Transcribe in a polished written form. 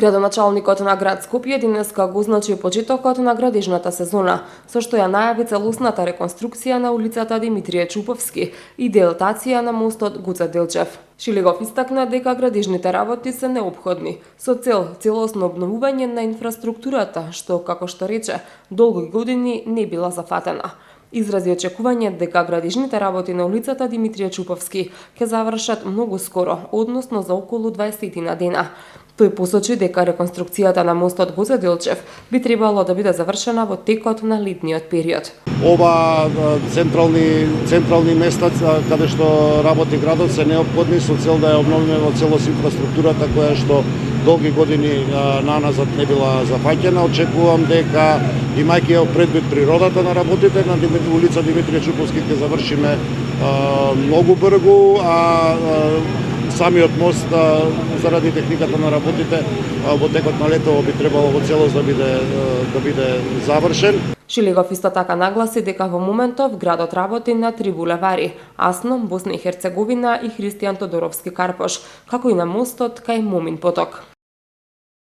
Градоначалникот на град Скопје денеска го означи почетокот на градежната сезона, со што ја најави целосната реконструкција на улицата Димитрije Чуповски и дилатација на мостот Гоце Делчев. Шилегов истакна дека градежните работи се неопходни, со цел целосно обновување на инфраструктурата, што, како што рече, долги години не била зафатена. Изрази очекување дека градежните работи на улицата Димитрije Чуповски ќе завршат многу скоро, односно за околу 20 дена. Тој посочи дека реконструкцијата на мостот Гоце Делчев би требало да биде завршена во текот на летниот период. Ова централни места каде што работи градот се неопходни со цел да ја обновиме во целост инфраструктурата која што долги години наназад не била зафаќена. Очекувам дека, имајќи предвид природата на работите на улица Димитрije Чуповски, ќе завршиме многу брзо, а самиот мост заради техниката на работите во текот на лето би требало во целост да биде завршен. Шилегов исто така нагласи дека во моментов градот работи на 3 булевари: Асно, Босна и Херцеговина и Христијан Тодоровски Карпош, како и на мостот кај Момин поток.